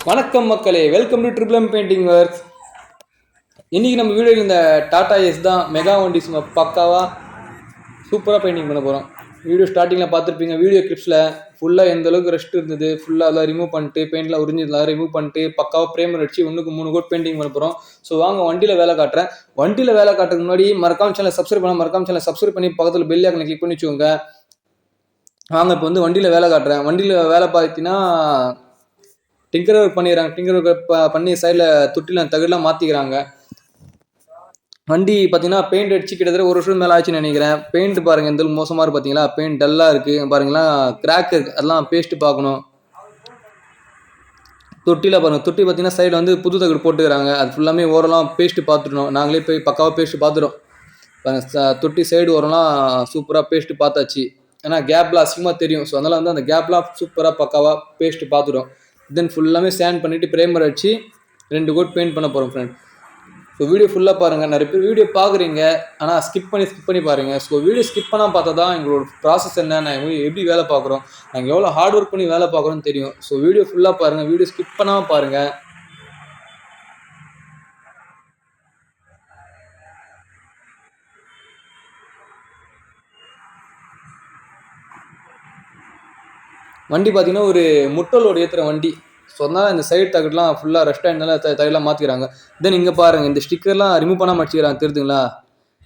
வணக்கம் மக்களே, welcome to triple M painting works. இன்றைக்கி நம்ம வீடியோவில் இந்த டாடா எஸ் தான் மெகா வண்டி சும்மா பக்காவாக சூப்பராக பெயிண்டிங் பண்ண போகிறோம். வீடியோ ஸ்டார்டிங்கில் பார்த்துருப்பீங்க. வீடியோ கிளிப்ஸில் ஃபுல்லாக எந்த அளவுக்கு ரெஸ்ட் இருந்தது, ஃபுல்லாக அதெல்லாம் ரிமூவ் பண்ணிட்டு பெயிண்ட்லாம் உறிஞ்சதெல்லாம் ரிமூவ் பண்ணிட்டு பக்காவாக பிரேமர் அடிச்சு 1க்கு 3 கோட் பெயிண்டிங் பண்ண போகிறோம். ஸோ வாங்க வண்டியில் வேலை காட்டுறேன். வண்டியில் வேலை காட்டுறதுக்கு முன்னாடி மறக்காம சேனல் சப்ஸ்கிரைப் பண்ணி பக்கத்தில் பெல் ஐக்கனை கிளிக் பண்ணி வச்சுக்கோங்க. வாங்க இப்போ வந்து வண்டியில் வேலை காட்டுறேன். வண்டியில் வேலை பார்த்தீங்கன்னா டிங்கர் ஒர்க் பண்ணிடுறாங்க. டிங்கர் ஒர்க் பண்ணி சைடில் தொட்டிலாம் தகுடெலாம் மாற்றிக்கிறாங்க. வண்டி பார்த்தீங்கன்னா பெயிண்ட் அடிச்சு கிட்டத்தட்ட 1 வருஷம் மேலே ஆச்சுன்னு நினைக்கிறேன். பெயிண்ட் பாருங்கள் எந்த மோசமாக இருக்குது பார்த்தீங்களா. பெயிண்ட் டல்லாக இருக்குது பாருங்களா, கிராக் இருக்குது. அதெல்லாம் பேஸ்ட்டு பார்க்கணும். தொட்டியில் பாருங்கள், தொட்டி பார்த்தீங்கன்னா சைடில் வந்து புது தகடு போட்டுக்கிறாங்க. அது ஃபுல்லாமே ஓரெல்லாம் பேஸ்ட்டு பார்த்துட்டோம். நாங்களே போய் பக்காவாக பேஸ்ட்டு பார்த்துட்டோம். தொட்டி சைடு ஓரெல்லாம் சூப்பராக பேஸ்ட்டு பார்த்தாச்சு. ஏன்னா கேப்லாம் அசிங்கமாக தெரியும். ஸோ அதனால் வந்து அந்த கேப்லாம் சூப்பராக பக்காவாக பேஸ்ட்டு பார்த்துட்டோம். தென் ஃபுல்லாமே ஸ்டாண்ட் பண்ணிவிட்டு பிரேமர் அடிச்சு 2 கோட் பெயிண்ட் பண்ண போகிறோம் ஃப்ரெண்ட். ஸோ வீடியோ ஃபுல்லாக பாருங்கள். நிறைய பேர் வீடியோ பார்க்குறீங்க, ஆனால் ஸ்கிப் பண்ணி பாருங்கள். ஸோ வீடியோ ஸ்கிப் பண்ணால் பார்த்தா தான் எங்களோட ப்ராசஸ் என்ன, நாங்கள் எப்படி வேலை பார்க்குறோம், நாங்கள் எவ்வளோ ஹார்ட் ஒர்க் பண்ணி வேலை பார்க்குறோன்னு தெரியும். ஸோ வீடியோ ஃபுல்லாக பாருங்கள், வீடியோ ஸ்கிப் பண்ணாமல் பாருங்கள். வண்டி பார்த்தீங்கன்னா ஒரு முட்டலோடு ஏற்றுற வண்டி. ஸோ அதனால் இந்த சைடு தகடெலாம் ஃபுல்லாக ரெஸ்ட் ஆகிருந்தால தகடெலாம் மாற்றிக்கிறாங்க. தென் இங்கே பாருங்கள், இந்த ஸ்டிக்கர்லாம் ரிமூவ் பண்ணாமல் அடிச்சுக்கிறாங்க தெரியுதுங்களா.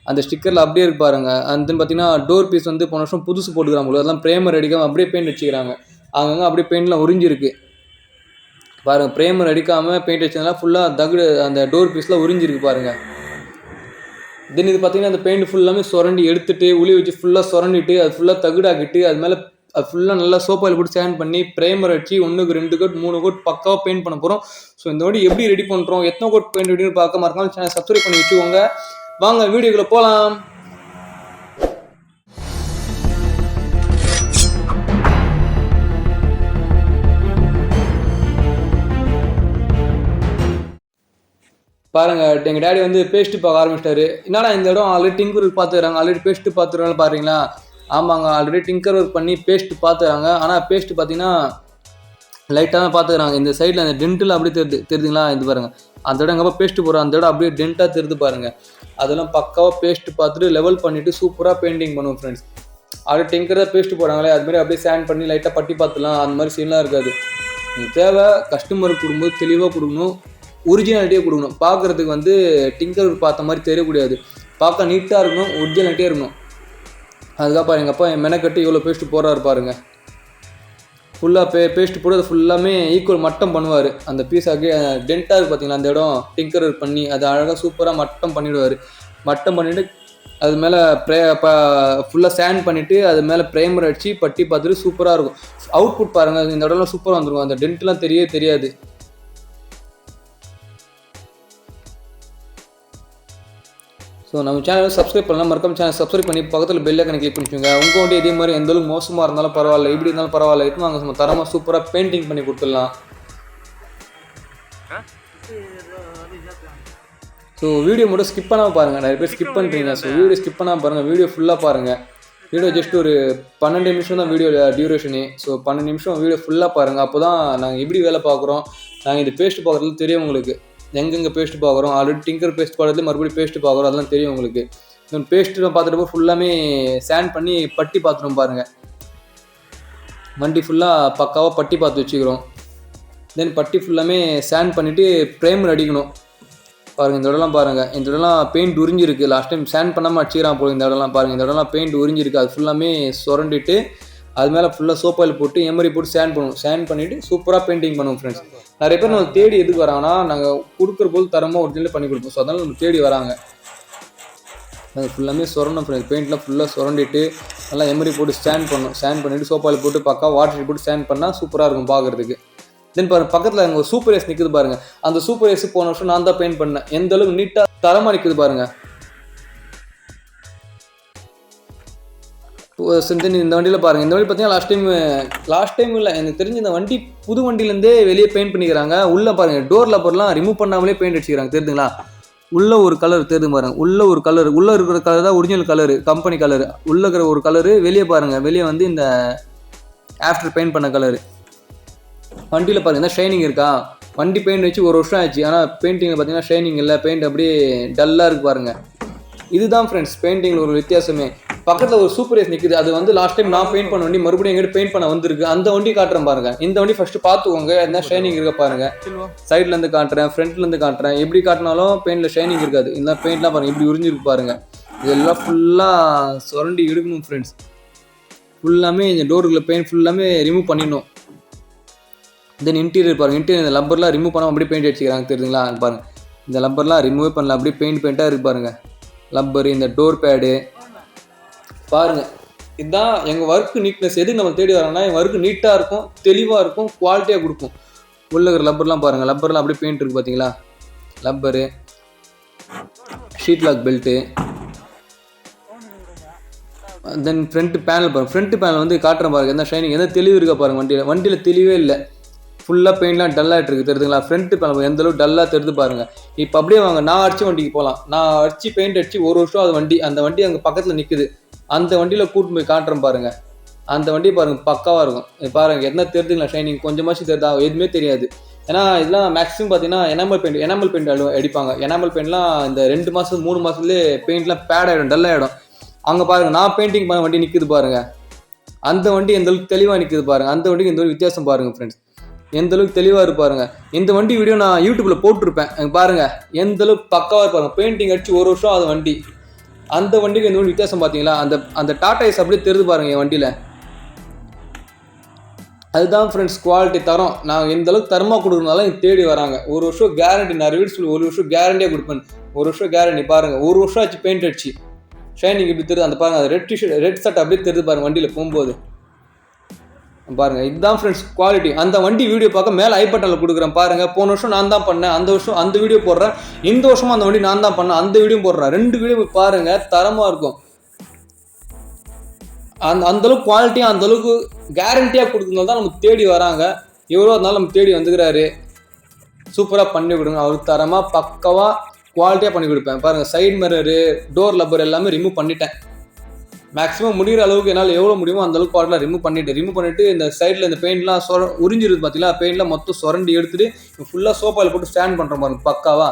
அந்த ஸ்டிக்கரில் அப்படியே இருக்கு பாருங்கள். அந்த பார்த்தீங்கன்னா டோர் பீஸ் வந்து போன வருஷம் புதுசு போட்டுக்கிறாங்க போல, அதெல்லாம் பிரேமர் அடிக்காமல் அப்படியே பெயிண்ட் அடிச்சுக்கிறாங்க. அங்கங்கே அப்படியே பெயிண்ட்லாம் உறிஞ்சிருக்கு பாருங்கள். பிரேமர் அடிக்காமல் பெயிண்ட் அடிச்சதுனால ஃபுல்லாக தகடு அந்த டோர் பீஸ்லாம் உறிஞ்சிருக்கு பாருங்கள். தென் இது பார்த்தீங்கன்னா அந்த பெயிண்ட் ஃபுல்லாமே சுரண்டி எடுத்துகிட்டு உளி வச்சு ஃபுல்லாக சுரண்டிட்டு அது ஃபுல்லாக தகுடாக்கிட்டு அது மேலே அது ஃபுல்லாக நல்லா சோப்பாயில் போட்டு ஸ்டாண்ட் பண்ணி பிரேமர் அடிச்சு 1க்கு 2 கோட் 3 கோட் பக்காவாக பெயிண்ட் பண்ண போகிறோம். ஸோ இந்த வாட்டி எப்படி ரெடி பண்ணுறோம், எத்தனை கோட் பெயிண்ட் ரெடின்னு பார்க்க மறக்காம சேனல் சப்ஸ்கிரைப் பண்ணி வச்சுக்கோங்க. வாங்க வீடியோக்குள்ளே போகலாம். பாருங்கள், எங்கள் டேடி வந்து பேஸ்ட்டு பார்க்க ஆரம்பிச்சிட்டாரு. என்னடா இந்த இடம் ஆல்ரெடி டிங்கர் பார்த்துக்கிறாங்க, ஆல்ரெடி பேஸ்ட்டு பார்த்துக்கிறாங்க பாருங்களா. ஆமாங்க, ஆல்ரெடி டிங்கர் ஒர்க் பண்ணி பேஸ்ட்டு பார்த்துக்கிறாங்க. ஆனால் பேஸ்ட்டு பார்த்தீங்கன்னா லைட்டாக தான் பார்த்துக்கிறாங்க. இந்த சைடில் அந்த டென்ட்டில் அப்படியே தெரியுதுங்களா. இது பாருங்கள், அந்த இடம் எங்கப்போ பேஸ்ட்டு போகிறோம், அந்த இடம் அப்படியே டென்ட்டாக தெரியுது பாருங்கள். அதெல்லாம் பக்காவாக பேஸ்ட்டு பார்த்துட்டு லெவல் பண்ணிவிட்டு சூப்பராக பெயிண்டிங் பண்ணுவோம் ஃப்ரெண்ட்ஸ். ஆல்ரெடி டிங்கர் தான் பேஸ்ட்டு போகிறாங்களே, அதுமாதிரி அப்படியே ஸ்டாண்ட் பண்ணி லைட்டாக பட்டி பார்த்துலாம். அந்த மாதிரி சீன்லாம் இருக்காது. நீங்கள் தேவை கஸ்டமருக்கு கொடுக்கும்போது தெளிவாக கொடுக்கணும், ஒரிஜினாலிட்டியாக கொடுக்கணும். பார்க்குறதுக்கு வந்து டிங்கர் பார்த்த மாதிரி தெரியக்கூடாது, பார்க்க நீட்டாக இருக்கணும், ஒரிஜினாலிட்டியாக இருக்கணும். அதுக்காக பாருங்க, எங்கள் அப்பா மெனக்கட்டி இவ்வளோ பேஸ்ட்டு போடுறாரு பாருங்கள். ஃபுல்லாக பேஸ்ட்டு போட்டு அது ஃபுல்லாமே ஈக்குவல் மட்டம் பண்ணுவார். அந்த பீஸ் டென்ட்டாக இருக்குது பார்த்தீங்களா, அந்த இடம் டிங்கர் பண்ணி அது அழகாக சூப்பராக மட்டம் பண்ணிவிடுவார். மட்டம் பண்ணிவிட்டு அது மேலே ஃபுல்லாக ஸ்டாண்ட் பண்ணிவிட்டு அது மேலே ப்ரைமர் அடித்து பட்டி பார்த்துட்டு சூப்பராக இருக்கும். அவுட்புட் பாருங்கள், இந்த இடம்லாம் சூப்பராக வந்துருக்கும். அந்த டென்ட்லாம் தெரியாது. ஸோ நம்ம சேனலை சப்ஸ்கிரைப் பண்ணலாம், மறக்காம சேனல் சப்ஸ்கிரைப் பண்ணி பக்கத்தில் பெல் ஐக்கனை கிளிக் பண்ணிக்கோங்க. உங்கள் வண்டி இதே மாதிரி எந்த அளவுக்கு மோசமாக இருந்தாலும் பரவாயில்ல, எப்படி இருந்தாலும் பரவாயில்ல, இப்போ நாங்கள் நம்ம தரமாக சூப்பராக பெயிண்டிங் பண்ணி கொடுத்துடலாம். ஸோ வீடியோ மட்டும் ஸ்கிப் பண்ணாமல் பாருங்கள். நிறைய பேர் ஸ்கிப் பண்ணுறீங்க. ஸோ வீடியோ ஸ்கிப் பண்ணாமல் பாருங்கள், வீடியோ ஃபுல்லாக பாருங்கள். வீடியோ ஜஸ்ட் ஒரு 12 நிமிஷம் தான் வீடியோ டியூரேஷனு. ஸோ 12 நிமிஷம் வீடியோ ஃபுல்லாக பாருங்கள். அப்போ தான் நாங்கள் எப்படி வேலை பார்க்குறோம், நாங்கள் இந்த பேஸ்ட்டு பார்க்குறதுல தெரியும் உங்களுக்கு. எங்கெங்கே பேஸ்ட்டு பார்க்குறோம், ஆல்ரெடி டிங்கர் பேஸ்ட் பார்க்குறது மறுபடியும் பேஸ்ட்டு பார்க்குறோம், அதெல்லாம் தெரியும் உங்களுக்கு. பேஸ்ட்டு பார்த்துட்டு ஃபுல்லாமே ஸ்டாண்ட் பண்ணி பட்டி பார்த்துட்டோம் பாருங்கள். வண்டி ஃபுல்லாக பக்காவாக பட்டி பார்த்து வச்சுக்கிறோம். தென் பட்டி ஃபுல்லாமே ஸ்டாண்ட் பண்ணிவிட்டு ப்ரைமர் அடிக்கணும் பாருங்கள். இந்த இடம்லாம் பாருங்கள், இந்த இடம்லாம் பெயிண்ட் உறிஞ்சிருக்கு. லாஸ்ட் டைம் ஸ்டாண்ட் பண்ணாமல் அடிச்சிக்கிறான் போல. இந்த இடம்லாம் பாருங்கள், இந்த இடம்லாம் பெயிண்ட் உறிஞ்சிருக்கு. அது ஃபுல்லாமே சுரண்டிட்டு அது மேலே ஃபுல்லாக சோப்பாயில் போட்டு எமரி போட்டு ஸ்டாண்ட் பண்ணுவோம். ஸ்டாண்ட் பண்ணிவிட்டு சூப்பராக பெயிண்டிங் பண்ணுவோம் ஃப்ரெண்ட்ஸ். நிறைய பேர் நம்ம தேடி எதுக்கு வராங்கன்னா, நாங்கள் கொடுக்குற போது தரமாக ஒரிஜினல் பண்ணி கொடுப்போம். ஸோ அதனால் நம்ம தேடி வராங்க. அது ஃபுல்லாமே சுரணும் ஃப்ரெண்ட்ஸ். பெயிண்ட்லாம் ஃபுல்லாக சுரண்டிட்டு நல்லா எமரி போட்டு ஸ்டாண்ட் பண்ணணும். ஸ்டாண்ட் பண்ணிவிட்டு சோப்பாயில் போட்டு பக்கா வாட்டர் போட்டு ஸ்டாண்ட் பண்ணால் சூப்பராக இருக்கும் பார்க்குறதுக்கு. தென் பாருங்கள், பக்கத்தில் அங்கே ஒரு சூப்பர் ஏஸ் நிற்குது பாருங்கள். அந்த சூப்பர் ஏஸ் போன வருஷம் நான் தான் பெயிண்ட் பண்ணேன். எந்த அளவுக்கு நீட்டாக தரமாக நிற்குது பாருங்கள். இந்த வண்டியில் பாருங்கள், இந்த வண்டி பார்த்தீங்கன்னா லாஸ்ட் டைம் இல்லை எனக்கு தெரிஞ்சு இந்த வண்டி புது வண்டியிலேருந்தே வெளியே பெயிண்ட் பண்ணிக்கிறாங்க. உள்ளே பாருங்கள், டோர் லப்பர்லாம் ரிமூவ் பண்ணாமலே பெயிண்ட் அடிச்சுக்கிறாங்க தெரியுதுங்களா. உள்ளே ஒரு கலர் தெரியுது பாருங்கள், உள்ளே ஒரு கலர், உள்ளே இருக்கிற கலர் தான் ஒரிஜினல் கலரு, கம்பெனி கலரு. உள்ளே இருக்கிற ஒரு கலரு, வெளியே பாருங்கள், வெளியே வந்து இந்த ஆஃப்டர் பெயிண்ட் பண்ண கலரு. வண்டியில் பாருங்கள், ஷைனிங் இருக்கா. வண்டி பெயிண்ட் வச்சு 1 வருஷம் ஆச்சு. ஆனால் பெயிண்டிங்கில் பார்த்தீங்கன்னா ஷைனிங் இல்லை, பெயிண்ட் அப்படியே டல்லாக இருக்குது பாருங்கள். இதுதான் ஃப்ரெண்ட்ஸ் பெயிண்டிங்கில் ஒரு வித்தியாசமே. பக்கத்தில் ஒரு சூப்பர் ஏஸ் நிற்குது, அது வந்து லாஸ்ட் டைம் நான் பெயிண்ட் பண்ண வண்டி மறுபடியும் எங்கிட்ட பெயிண்ட் பண்ண வந்திருக்கு. அந்த வண்டி காட்டுறேன் பாருங்க. இந்த வண்டி ஃபர்ஸ்ட் பார்த்துக்கோங்க, என்ன ஷைனிங் இருக்க பாருங்க. சைட்லேருந்து காட்டுறேன், ஃப்ரண்ட்லேருந்து காட்டுறேன். எப்படி காட்டினாலும் பெயிண்டில் ஷைனிங் இருக்காது. இந்த பெயிண்ட்லாம் பாருங்க இப்படி உறிஞ்சிருக்கு பாருங்க. இதெல்லாம் ஃபுல்லாக சுரண்டி எடுக்கணும் ஃப்ரெண்ட்ஸ். ஃபுல்லாமே இந்த டோருக்குள்ள பெயிண்ட் ஃபுல்லாமே ரிமூவ் பண்ணிடணும். தென் இன்டீரியர் பாருங்கள், இன்டீரியர் இந்த லப்பர்லாம் ரிமூவ் பண்ணாமல் அப்படியே பெயிண்ட் அடிச்சுக்கிறாங்க தெரியுதுங்களா பாருங்க. இந்த லப்பர்லாம் ரிமூவே பண்ணல, அப்படியே பெயிண்டாக இருக்குது பாருங்க. லப்பரு, இந்த டோர் பேடு பாருங்கள். இதுதான் எங்கள் ஒர்க்கு நீட்னஸ். எதுக்கு நம்ம தேடி வரோம்னா எங்கள் ஒர்க்கு நீட்டாக இருக்கும், தெளிவாக இருக்கும், குவாலிட்டியாக கொடுக்கும். உள்ள இருக்கிற லப்பர்லாம் பாருங்கள், லப்பர்லாம் அப்படியே பெயிண்ட் இருக்குது பார்த்தீங்களா. லப்பரு, sheet lock belt, then front panel பாருங்கள். ஃப்ரண்ட் பேனல் வந்து காட்டுறேன் பாருங்கள், எந்த ஷைனிங் எந்த தெளிவு இருக்கா பாருங்கள். வண்டியில் தெளிவே இல்லை, ஃபுல்லாக பெயிண்ட்லாம் டல்லாகிட்டு இருக்குது தெரியுதுங்களா. ஃப்ரண்ட்டு பேனல் எந்தளவுக்கு டல்லாக தெரிஞ்சு பாருங்கள். இப்போ அப்படியே வாங்க, நான் அடித்த வண்டிக்கு போகலாம். நான் அடித்து பெயிண்ட் அடித்து 1 வருஷம் அது வண்டி, அந்த வண்டி அங்கே பக்கத்தில் நிற்குது. அந்த வண்டியில் கூட்டு போய் காட்டுறேன் பாருங்கள். அந்த வண்டி பாருங்கள் பக்காவாக இருக்கும். பாருங்கள் என்ன தெரிஞ்சுங்களா ஷைனிங், கொஞ்சமாச்சும் தெரியுதா, எதுவுமே தெரியாது. ஏன்னா இதெல்லாம் மேக்ஸிமம் பார்த்தீங்கன்னா எனாமல் பெயிண்ட் அடிப்பாங்க. எனாமல் பெயிண்ட்லாம் இந்த 2 மாதம் 3 மாதத்துலேயே பெயிண்ட்லாம் பேட் ஆகிடும், டல் ஆகிடும். அங்கே பாருங்கள் நான் பெயிண்டிங் பண்ண வண்டி நிற்குது பாருங்கள். அந்த வண்டி எந்தளவுக்கு தெளிவாக நிற்குது பாருங்கள். அந்த வண்டிக்கு எந்த ஒரு வித்தியாசம் பாருங்கள் ஃப்ரெண்ட்ஸ், எந்தளவுக்கு தெளிவாக இருப்பாருங்க. இந்த வண்டி வீடியோ நான் யூடியூப்பில் போட்டிருப்பேன் பாருங்கள், எந்தளவுக்கு பக்காவாக இருப்பாருங்க. பெயிண்டிங் அடிச்சு 1 வருஷம் அது வண்டி. அந்த வண்டிக்கு எந்த ஒரு வித்தியாசம் பார்த்தீங்களா. அந்த டாடா ஏஸ் அப்படியே தெரிஞ்சு பாருங்க என் வண்டியில். அதுதான் ஃப்ரெண்ட்ஸ் குவாலிட்டி, தரம். நான் எந்த அளவுக்கு தரமாக கொடுக்குறதுனால இங்கே தேடி வராங்க. 1 வருஷம் கேரண்டி, நிறைய வீடு சொல்லி 1 வருஷம் கேரண்டியாக கொடுப்பேன். 1 வருஷம் கேரண்டி பாருங்கள். 1 வருஷம் ஆச்சு பெயிண்ட் அடிச்சு, ஷைனிங் இப்படி தெரியுது. அந்த பாருங்கள், அந்த ரெட் ஷர்ட் அப்படியே தெரியுது பாருங்கள் வண்டியில் போகும்போது பாருங்க. இதுதான் ஃப்ரெண்ட்ஸ் குவாலிட்டி. அந்த வண்டி வீடியோ பார்க்க மேலே ஐ பட்டனில் கொடுக்குறேன் பாருங்க. போன வருஷம் நான் தான் பண்ணேன், அந்த வருஷம் அந்த வீடியோ போடுறேன். இந்த வருஷமும் அந்த வண்டி நான் தான் பண்ணேன், அந்த வீடியோ போடுறேன். 2 வீடியோ போய் பாருங்க, தரமாக இருக்கும். அந்தளவுக்கு குவாலிட்டியாக அந்தளவுக்கு கேரண்டியாக கொடுக்குறதுனால தான் நமக்கு தேடி வராங்க. எவ்வளோ இருந்தாலும் நம்ம தேடி வந்துக்கிறாரு. சூப்பராக பண்ணி கொடுங்க, அவருக்கு தரமாக பக்கவாக குவாலிட்டியாக பண்ணி கொடுப்பேன் பாருங்கள். சைடு மிரரு, டோர் லப்பர் எல்லாமே ரிமூவ் பண்ணிட்டேன். மேக்ஸிமம் முடிகிற அளவுக்கு என்னால் எவ்வளோ முடியுமோ அந்தளவுக்கு குவாலிட்டியில் ரிமூவ் பண்ணிவிட்டு இந்த சைடில் இந்த பெயிண்ட்லாம் உறிஞ்சிருது பார்த்தீங்களா. பெயிண்ட்லாம் மொத்தம் சுரண்டி எடுத்துகிட்டு ஃபுல்லாக சோப்பாயில் போட்டு ஸ்டாண்ட் பண்ணுற மாதிரி பக்காவா.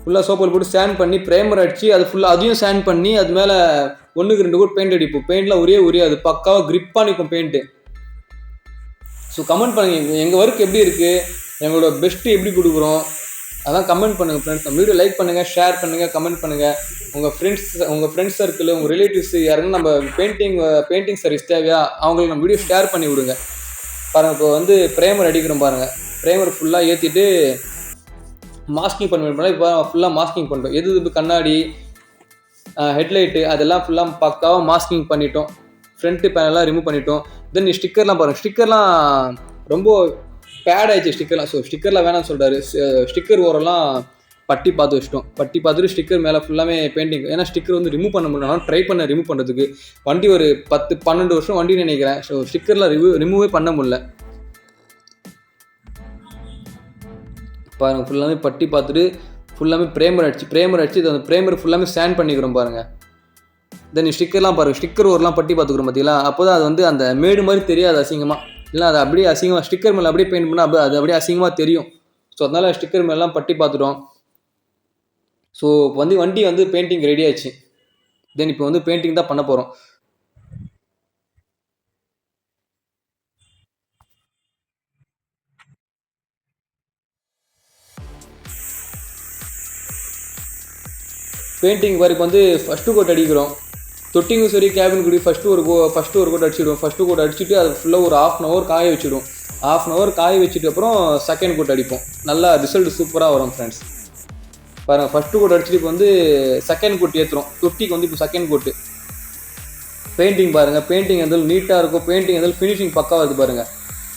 ஃபுல்லாக சோப்பாயில் போட்டு ஸ்டாண்ட் பண்ணி ப்ரைமர் அடித்து அது ஃபுல்லாக அதையும் ஸ்டாண்ட் பண்ணி அது மேலே 1க்கு 2 கூட பெயிண்ட் அடிப்போம். பெயிண்ட்லாம் உரியாது, பக்காவாக க்ரிப்பாக நிற்கும் பெயிண்ட்டு. ஸோ கமெண்ட் பண்ணுங்கள் எங்கள் ஒர்க் எப்படி இருக்குது, எங்களோட பெஸ்ட்டு எப்படி கொடுக்குறோம், அதான் கமெண்ட் பண்ணுங்கள் ஃப்ரெண்ட்ஸ். நம்ம வீடியோ லைக் பண்ணுங்கள், ஷேர் பண்ணுங்கள், கமெண்ட் பண்ணுங்கள். உங்கள் ஃப்ரெண்ட்ஸ் சர்க்கிள், உங்கள் ரிலேட்டிவ்ஸ் யாருன்னு நம்ம பெயிண்டிங் சர்வீஸ் தேவையா அவங்களுக்கு நம்ம வீடியோ ஷேர் பண்ணி விடுங்க பாருங்கள். இப்போ வந்து ப்ரைமர் அடிக்கிறோம் பாருங்கள். ப்ரைமர் ஃபுல்லாக ஏற்றிட்டு மாஸ்கிங் பண்ணுவேன். இப்போ ஃபுல்லாக மாஸ்கிங் பண்ணுறோம். எது கண்ணாடி, ஹெட்லைட்டு அதெல்லாம் ஃபுல்லாக பக்காவாக மாஸ்கிங் பண்ணிட்டோம். ஃப்ரண்ட்டு பேனல்லாம் ரிமூவ் பண்ணிட்டோம். தென் ஸ்டிக்கர்லாம் பாருங்கள், ஸ்டிக்கர்லாம் ரொம்ப பேட் ஆயிடுச்சு ஸ்டிக்கர்லாம். ஸோ ஸ்டிக்கர்லாம் வேணாம்னு சொல்கிறாரு. ஸ்டிக்கர் ஓரெல்லாம் பட்டி பார்த்து வச்சிட்டோம். பட்டி பார்த்துட்டு ஸ்டிக்கர் மேலே ஃபுல்லாமே பெயிண்டிங். ஏன்னா ஸ்டிக்கர் வந்து ரிமூவ் பண்ண முடியல, ட்ரை பண்ண ரிமூவ் பண்ணுறதுக்கு. வண்டி ஒரு 10-12 வருஷம் வண்டி நினைக்கிறேன். ஸோ ஸ்டிக்கர்லாம் ரிமூவே பண்ண முடியல பாருங்கள். ஃபுல்லாமே பட்டி பார்த்துட்டு ஃபுல்லாமே ப்ரைமர் அடிச்சு இது அந்த ப்ரைமர் ஃபுல்லாமே ஸ்டாண்ட் பண்ணிக்கிறோம் பாருங்கள். தென் ஸ்டிக்கர்லாம் பாருங்கள், ஸ்டிக்கர் ஓரெலாம் பட்டி பார்த்துக்கிறோம் பார்த்தீங்களா. அப்போ தான் அது வந்து அந்த மேடு மாதிரி தெரியாது அசிங்கமாக. இல்லை அது அப்படியே அசிங்கமாக ஸ்டிக்கர் மேலே அப்படியே பெயிண்ட் பண்ணால் அது அப்படியே அசிங்கமாக தெரியும். ஸோ அதனால் ஸ்டிக்கர் மேலாம் பட்டி பார்த்துட்டோம். ஸோ வண்டி வந்து பெயிண்டிங் ரெடி ஆயிடுச்சு. தென் இப்போ வந்து பெயிண்டிங் தான் பண்ண போகிறோம். பெயிண்டிங் வரைக்கும் வந்து ஃபஸ்ட்டு கோட் அடிக்கிறோம். தொட்டிங்கும் சரி கேபின் கூடி ஃபஸ்ட்டு ஒரு கோட் அடிச்சிடுவோம். ஃபஸ்ட்டு கோட் அடிச்சுட்டு அது ஃபுல்லாக ஒரு 1/2 hour காய வச்சுடுவோம். 1/2 hour காய வச்சுட்டு அப்புறம் செகண்ட் கோட் அடிப்போம். நல்லா ரிசல்ட் சூப்பராக வரும் ஃப்ரெண்ட்ஸ் பாருங்கள். ஃபஸ்ட்டு கோட் அடிச்சுட்டு இப்போ வந்து செகண்ட் கோட் ஏற்றுறோம். தொட்டிக்கு வந்து இப்போ செகண்ட் கோட்டு பெயிண்டிங் பாருங்கள். பெயிண்டிங் எந்தளவுக்கு நீட்டாக இருக்கும், பெயிண்டிங் எந்தளவுக்கு ஃபினிஷிங் பக்காவாக இருக்குது பாருங்கள்.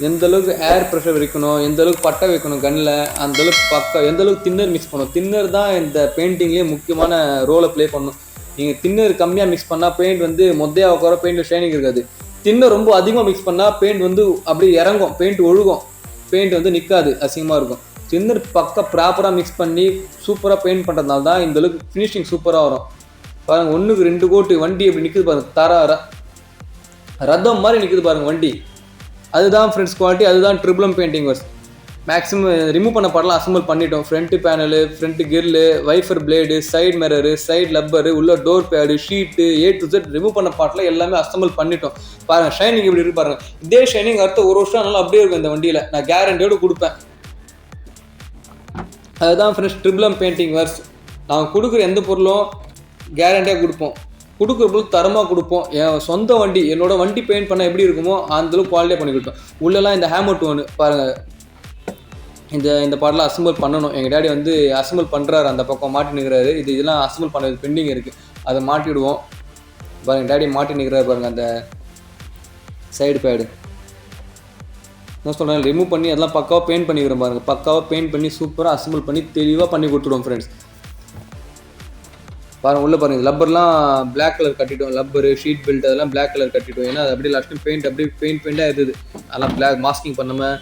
எந்தளவுக்கு ஏர் ப்ரெஷர் வைக்கணும், எந்தளவுக்கு பட்டை வைக்கணும் கண்ணில், அந்தளவுக்கு எந்தளவுக்கு தின்னர் மிக்ஸ் பண்ணணும். தின்னர் தான் இந்த பெயிண்டிங்லேயே முக்கியமான ரோலை ப்ளே பண்ணணும். நீங்கள் தின்னர் கம்மியாக மிக்ஸ் பண்ணால் பெயிண்ட் வந்து மொத்தையாக உட்கார பெயிண்டில் ஷைனிங் இருக்காது. தின்னர் ரொம்ப அதிகமாக மிக்ஸ் பண்ணால் பெயிண்ட் வந்து அப்படியே இறங்கும், பெயிண்ட் ஒழுகும், பெயிண்ட் வந்து நிற்காது, அசிங்கமாக இருக்கும். தின்னர் ப்ராப்பராக மிக்ஸ் பண்ணி சூப்பராக பெயிண்ட் பண்ணுறதுனால தான் இந்தளவுக்கு ஃபினிஷிங் சூப்பராக வரும் பாருங்கள். 1க்கு 2 கோட்டு வண்டி எப்படி நிற்குது பாருங்கள், ரதம் மாதிரி நிற்குது பாருங்கள் வண்டி. அதுதான் ஃப்ரெண்ட்ஸ் குவாலிட்டி, அதுதான் triple M painting works. Maximum remove பண்ண பார்ட்லாம் அசம்பிள் பண்ணிட்டோம். Front panel, front grill, wiper blade, side mirror, side rubber, உள்ள door pad, sheet, A to Z remove பண்ண பார்ட்லாம் எல்லாமே அசம்பிள் பண்ணிட்டோம். பாருங்கள் ஷைனிங் இப்படி இருக்கு பாருங்கள். இதே ஷைனிங் அடுத்த ஒரு வருஷம் ஆனாலும் அப்படியே இருக்கும் இந்த வண்டியில். நான் கேரண்டியோடு கொடுப்பேன். அதுதான் ஃப்ரெண்ட்ஸ் ட்ரிபிளம் பெயிண்டிங் ஒர்க்ஸ். நாங்கள் கொடுக்குற எந்த பொருளும் கேரண்டியாக கொடுப்போம். கொடுக்குற பொருள் தரமாக கொடுப்போம். என் சொந்த வண்டி, என்னோடய வண்டி பெயிண்ட் பண்ணால் எப்படி இருக்குமோ அந்தளவுக்கு குவாலிட்டியாக பண்ணி கொடுப்போம். உள்ளெல்லாம் இந்த ஹேமர் டோனு பாருங்கள், இந்த பாட்டெலாம் அசம்பிள் பண்ணணும். எங்கள் டேடி வந்து அசம்பிள் பண்ணுறாரு, அந்த பக்கம் மாட்டி நிற்கிறாரு. இதெல்லாம் அசம்பிள் பண்ணுறது பெண்டிங் இருக்குது, அதை மாட்டிவிடுவோம். பாருங்கள் டேடி மாட்டி நிற்கிறாரு பாருங்கள். அந்த சைடு பேடு என்ன சொல்கிறேன், ரிமூவ் பண்ணி அதெல்லாம் பக்காவாக பெயிண்ட் பண்ணிக்கிறோம் பாருங்கள். பக்காவாக பெயிண்ட் பண்ணி சூப்பராக அசம்பிள் பண்ணி தெளிவாக பண்ணி கொடுத்துடுவோம் ஃப்ரெண்ட்ஸ். பாருங்கள் உள்ளே பாருங்கள், லப்பர்லாம் பிளாக் கலர் கட்டிட்டோம். லப்பரு, ஷீட் பெல்ட் அதெல்லாம் பிளாக் கலர் கட்டிட்டோம். ஏன்னா அது அப்படியே லாஸ்ட்டு பெயிண்ட் அப்படியே பெயிண்டாக இருந்தது. அதெல்லாம் பிளாக் மாஸ்கிங் பண்ணாமல்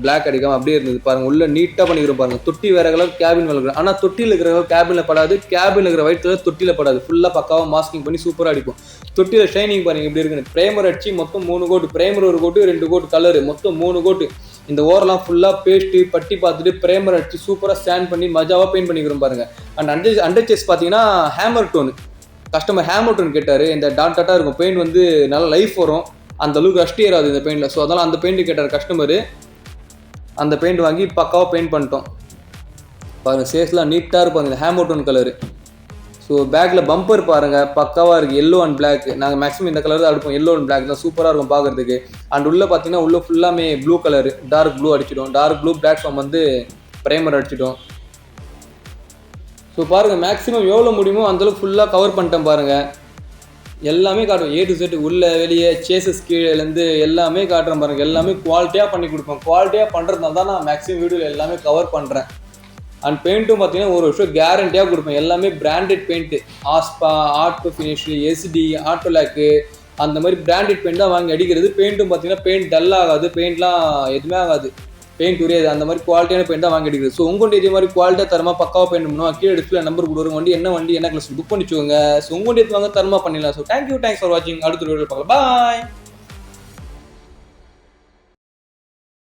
பிளாக் அடிக்காமல் அப்படியே இருந்தது. பாருங்கள் உள்ளே நீட்டாக பண்ணிக்கிறோம் பாருங்கள். தொட்டி வேறு கலர், கேபின் வேறு கலர். ஆனால் தொட்டியில் இருக்கிற கேபினில் படாது, கேபினில் இருக்கிற ஒயிட் கலர் தொட்டியில் படாது. ஃபுல்லாக பக்காவாக மாஸ்கிங் பண்ணி சூப்பராக அடிக்கும். தொட்டியில் ஷைனிங் பாருங்கள் எப்படி இருக்குன்னு. ப்ரைமர் அடிச்சு மொத்தம் 3 கோட்டு, ப்ரைமர் 1 கோட்டு 2 கோட்டு கலரு, மொத்தம் 3 கோட்டு. இந்த ஓரெல்லாம் ஃபுல்லாக பேஸ்ட்டு பட்டி பார்த்துட்டு ப்ரைமர் அடிச்சு சூப்பராக ஸ்டாண்ட் பண்ணி மஜாவாக பெயிண்ட் பண்ணிக்கிறோம் பாருங்கள். அண்ட் அண்டர் செஸ் பார்த்தீங்கன்னா hammer tone. Customer hammer tone கேட்டார். இந்த டாட்டாக இருக்கும் பெயிண்ட் வந்து நல்லா லைஃப் வரும், அந்த அளவுக்கு ரஸ்ட் ஏறாது இந்த பெயிண்டில். ஸோ அதனால் அந்த பெயிண்ட் கேட்டார் கஸ்டமரு. அந்த பெயிண்ட் வாங்கி பக்காவாக பெயிண்ட் பண்ணிட்டோம். பாருங்கள் சேஸ்லாம் நீட்டாக இருப்பாங்க இந்த ஹேமர் டோன் கலரு. ஸோ பேக்கில் பம்பர் பாருங்கள் பக்காவாக இருக்குது, எல்லோ அண்ட் பிளாக். நாங்கள் மேக்ஸிமம் இந்த கலர் தான் எடுப்போம், எல்லோ அண்ட் பிளாக் தான் சூப்பராக இருக்கும் பார்க்குறதுக்கு. அண்ட் உள்ளே பார்த்தீங்கன்னா உள்ளே ஃபுல்லாமே ப்ளூ கலரு, டார்க் ப்ளூ அடிச்சிடும். டார்க் ப்ளூ பிளாட்ஃபார்ம் வந்து ப்ரைமர் அடிச்சிட்டோம். ஸோ பாருங்கள் மேக்ஸிமம் எவ்வளோ முடியுமோ அந்தளவுக்கு ஃபுல்லாக கவர் பண்ணிட்டேன் பாருங்கள். எல்லாமே காட்டுவோம், A to Z உள்ளே வெளியே சேசஸ் கீழேருந்து எல்லாமே காட்டுறேன் பாருங்கள். எல்லாமே குவாலிட்டியாக பண்ணி கொடுப்பேன். குவாலிட்டியாக பண்ணுறதுனால தான் நான் மேக்ஸிமம் வீடியோவில் எல்லாமே கவர் பண்ணுறேன். அண்ட் பெயிண்ட்டும் பார்த்தீங்கன்னா ஒரு வருஷம் கேரண்டியாக கொடுப்பேன். எல்லாமே பிராண்டட் பெயிண்ட்டு, ஆஸ்பா, ஆர்ட் ஃபினிஷ், SD, ஆட்டோலாக்கு அந்த மாதிரி பிராண்டட் பெயிண்ட் தான் வாங்கி அடிக்கிறது. பெயிண்ட்டும் பார்த்தீங்கன்னா பெயிண்ட் டல் ஆகாது, பெயிண்ட்லாம் எதுவுமே ஆகாது, பெயிண்ட் உரியாது. அந்த மாதிரி குவாலிட்டியான பெயிண்ட் தான் வாங்கி அடிக்கிறது. ஸோ உங்கள்கிட்ட இதே மாதிரி குவாலிட்டியாக தரமாக பக்காவாக பெயிண்ட் பண்ணணும். கீழே டிஸ்பிளே நம்பர் கொடுக்குற வண்டி என்ன கிளாஸ் புக் பண்ணிச்சுக்கோங்க. ஸோ உங்கள்கிட்ட வாங்க தரமாக பண்ணிடலாம். ஸோ தேங்க்ஸ் ஃபார் வாட்சிங். அடுத்த வீடியோ பார்க்கலாம். பாய்.